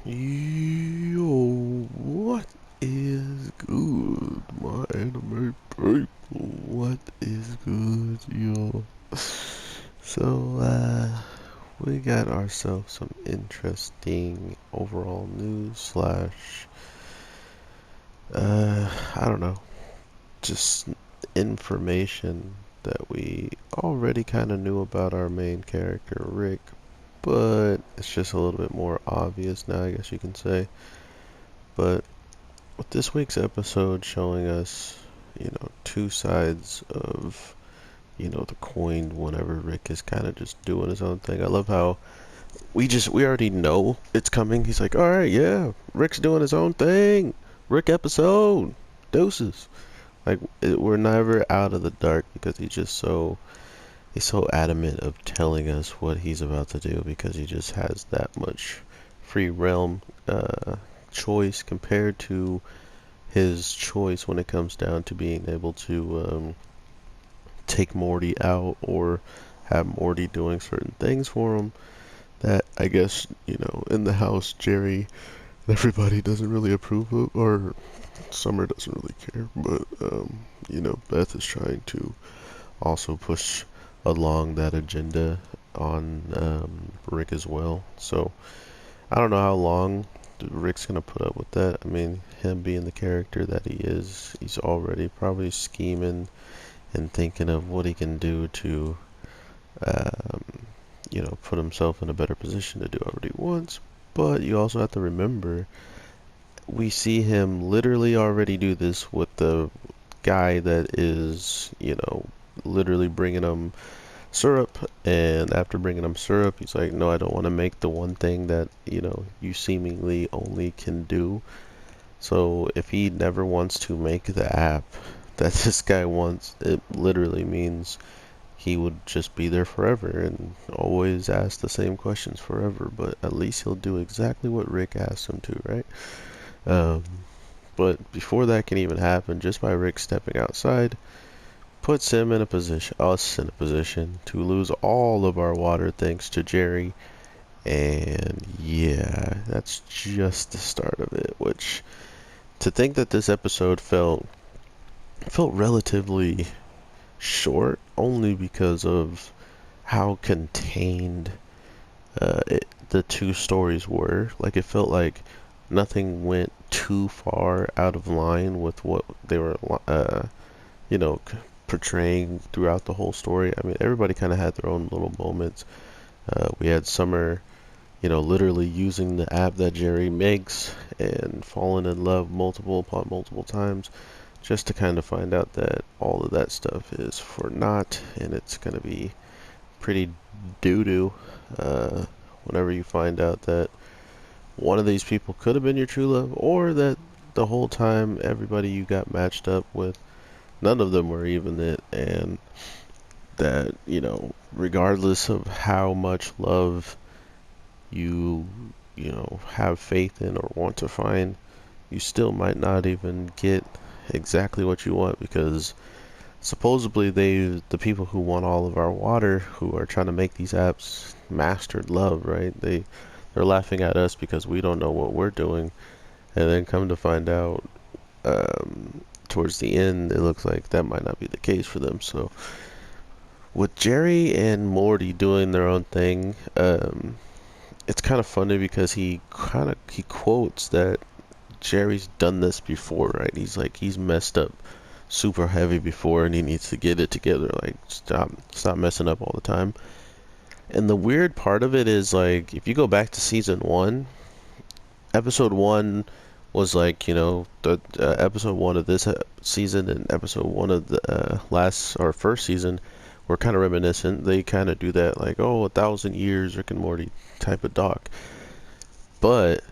Yo, what is good, my anime people? What is good, yo? So, we got ourselves some interesting overall news slash, I don't know, just information that we already kind of knew about our main character, Rick, but it's just a little bit more obvious now, I guess you can say. But with this week's episode showing us, two sides of, the coin whenever Rick is kind of just doing his own thing. I love how we already know it's coming. He's like, all right, yeah, Rick's doing his own thing. Rick episode, doses. Like we're never out of the dark because he's so adamant of telling us what he's about to do because he just has that much free realm choice compared to his choice when it comes down to being able to take Morty out or have Morty doing certain things for him that I guess, in the house, Jerry and everybody doesn't really approve of, or Summer doesn't really care, but, Beth is trying to also push along that agenda on Rick as well. So I don't know how long Rick's gonna put up with that. I mean, him being the character that he is, he's already probably scheming and thinking of what he can do to, um, put himself in a better position to do whatever he wants. But you also have to remember, we see him literally already do this with the guy that is, literally bringing him syrup, and after bringing him syrup, he's like, no, I don't want to make the one thing that, you seemingly only can do. So if he never wants to make the app that this guy wants, it literally means he would just be there forever and always ask the same questions forever, but at least he'll do exactly what Rick asked him to, right? Um, but before that can even happen, just by Rick stepping outside, puts us in a position to lose all of our water thanks to Jerry. And yeah, that's just the start of it, which to think that this episode felt relatively short only because of how contained the two stories were. Like it felt like nothing went too far out of line with what they were, you know, portraying throughout the whole story. I mean, everybody kind of had their own little moments. We had Summer, literally using the app that Jerry makes and falling in love multiple upon multiple times just to kind of find out that all of that stuff is for naught and it's going to be pretty doo-doo whenever you find out that one of these people could have been your true love, or that the whole time everybody you got matched up with, none of them were even it, and that, regardless of how much love you, have faith in or want to find, you still might not even get exactly what you want because supposedly the people who want all of our water, who are trying to make these apps, mastered love, right? They're laughing at us because we don't know what we're doing, and then come to find out, towards the end, it looks like that might not be the case for them. So with Jerry and Morty doing their own thing, it's kind of funny because he quotes that Jerry's done this before, right? He's like, he's messed up super heavy before and he needs to get it together. Like, stop messing up all the time. And the weird part of it is, like, if you go back to season one, episode one was like, the episode one of this season and episode one of the last or first season were kind of reminiscent. They kind of do that, like, oh, 1,000 years Rick and Morty type of doc. But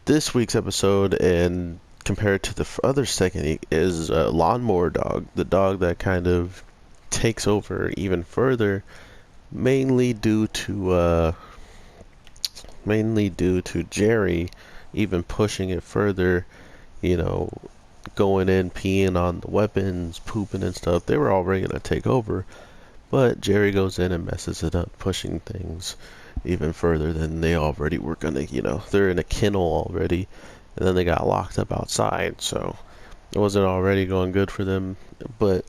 this week's episode, and compared to the other second, is Lawnmower Dog, the dog that kind of takes over even further, mainly due to Jerry even pushing it further, you know, going in, peeing on the weapons, pooping and stuff. They were already gonna take over, but Jerry goes in and messes it up, pushing things, even further than they already were gonna, they're in a kennel already, and then they got locked up outside, so it wasn't already going good for them. But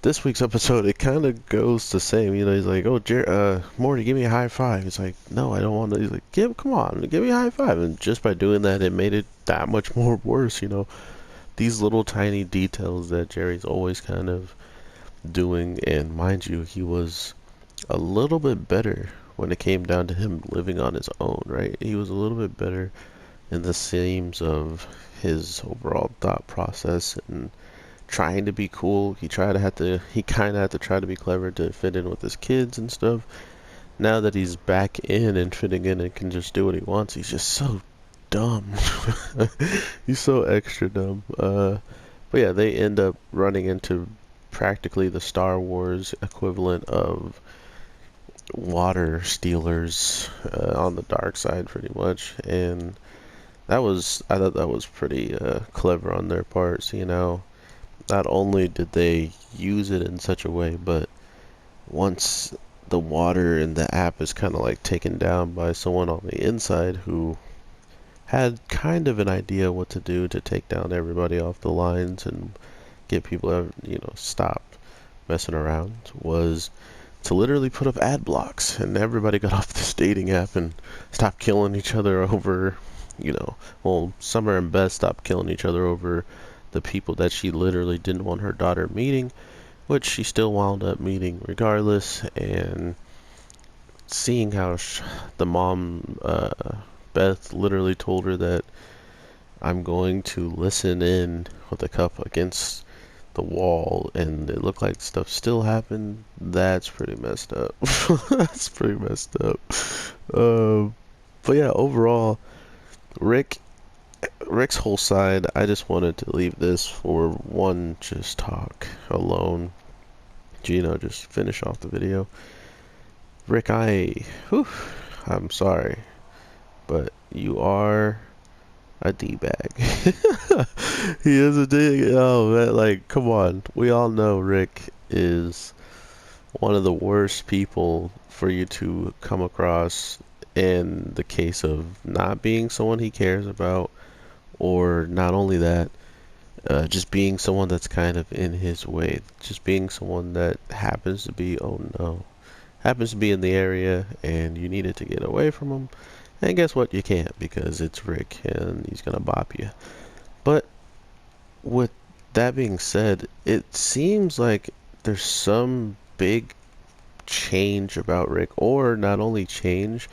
this week's episode, it kind of goes the same. He's like, "Oh, Morty, give me a high five." He's like, "No, I don't want to." He's like, Come on, give me a high five." And just by doing that, it made it that much more worse. These little tiny details that Jerry's always kind of doing. And mind you, he was a little bit better when it came down to him living on his own, right? He was a little bit better in the themes of his overall thought process and trying to be cool. He kind of had to try to be clever to fit in with his kids and stuff. Now that he's back in and fitting in and can just do what he wants, he's just so dumb. He's so extra dumb. But yeah, they end up running into practically the Star Wars equivalent of water stealers on the dark side, pretty much. And I thought that was pretty clever on their part. Not only did they use it in such a way, but once the water in the app is kind of like taken down by someone on the inside who had kind of an idea what to do to take down everybody off the lines and get people to, stop messing around, was to literally put up ad blocks, and everybody got off this dating app and stopped killing each other over, well, Summer and Beth stopped killing each other over the people that she literally didn't want her daughter meeting, which she still wound up meeting regardless. And seeing how the mom, Beth, literally told her that I'm going to listen in with a cup against the wall, and it looked like stuff still happened. That's pretty messed up. That's pretty messed up. But yeah, overall, Rick's whole side, I just wanted to leave this for one just talk alone. Just finish off the video. Rick, I'm sorry, but you are a D-bag. He is a D. Oh man, like, come on. We all know Rick is one of the worst people for you to come across in the case of not being someone he cares about, or not only that, just being someone that's kind of in his way, just being someone that happens to be, happens to be in the area, and you needed to get away from him. And guess what? You can't, because it's Rick and he's gonna bop you. But with that being said, it seems like there's some big change about Rick, or not only change,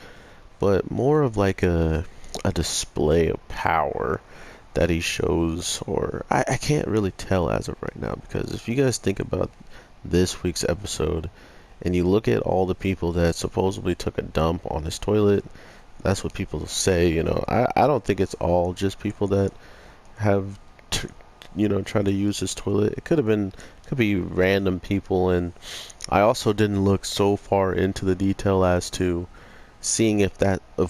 but more of like a display of power that he shows, or I can't really tell as of right now, because if you guys think about this week's episode and you look at all the people that supposedly took a dump on his toilet, that's what people say. I don't think it's all just people that have tried to use his toilet. It could be random people. And I also didn't look so far into the detail as to seeing if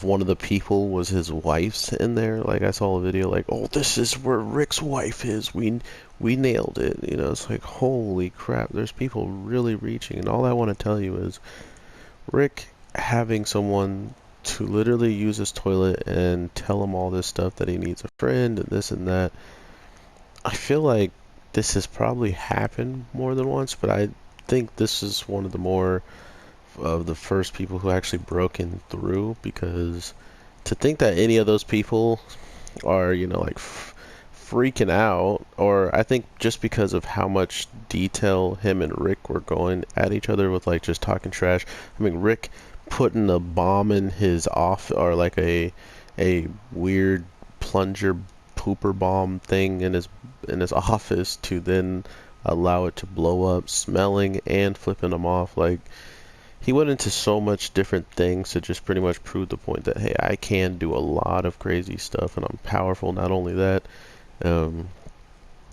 one of the people was his wife's in there. Like, I saw a video like, "Oh, this is where Rick's wife is. We nailed it." It's like, holy crap, there's people really reaching. And all I want to tell you is Rick having someone to literally use his toilet and tell him all this stuff, that he needs a friend and this and that. I feel like this has probably happened more than once, but I think this is one of the more of the first people who actually broken through, because to think that any of those people are, like freaking out, or I think just because of how much detail him and Rick were going at each other with, like, just talking trash. I mean, Rick putting a bomb in his off, or like a weird plunger pooper bomb thing in his office, to then allow it to blow up, smelling and flipping him off. Like, he went into so much different things to just pretty much prove the point that, hey, I can do a lot of crazy stuff and I'm powerful. Not only that,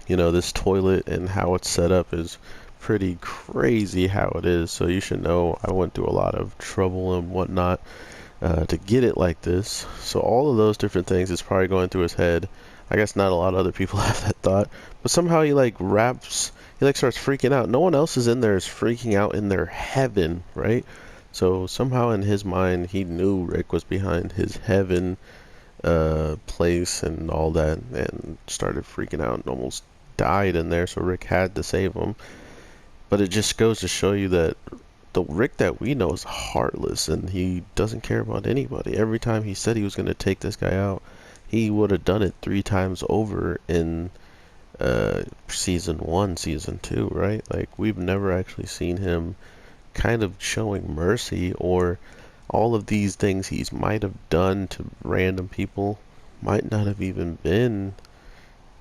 this toilet and how it's set up is pretty crazy how it is. So you should know I went through a lot of trouble and whatnot to get it like this. So all of those different things is probably going through his head. I guess not a lot of other people have that thought, but somehow he starts freaking out. No one else is in there is freaking out in their heaven, right? So somehow in his mind, he knew Rick was behind his heaven place and all that, and started freaking out and almost died in there. So Rick had to save him. But it just goes to show you that the Rick that we know is heartless and he doesn't care about anybody. Every time he said he was going to take this guy out, he would have done it 3 times over in season 1, season 2, right? Like, we've never actually seen him kind of showing mercy, or all of these things he's might have done to random people might not have even been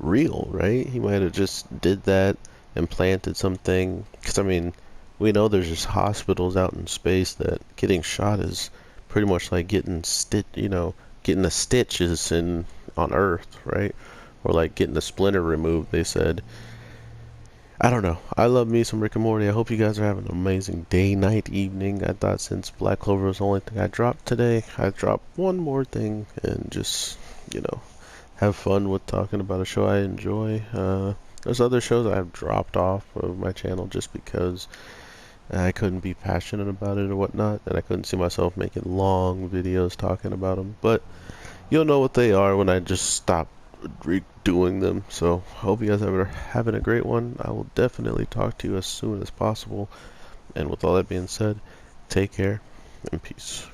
real, right? He might have just did that and planted something. Because, I mean, we know there's just hospitals out in space that getting shot is pretty much like getting a stitches in on Earth, right? Or like getting a splinter removed, they said. I don't know. I love me some Rick and Morty. I hope you guys are having an amazing day, night, evening. I thought since Black Clover was the only thing I dropped today, I'd drop one more thing and just, you know, have fun with talking about a show I enjoy. There's other shows I've dropped off of my channel just because I couldn't be passionate about it or whatnot, and I couldn't see myself making long videos talking about them. But you'll know what they are when I just stop redoing them. So hope you guys are having a great one. I will definitely talk to you as soon as possible. And with all that being said, take care and peace.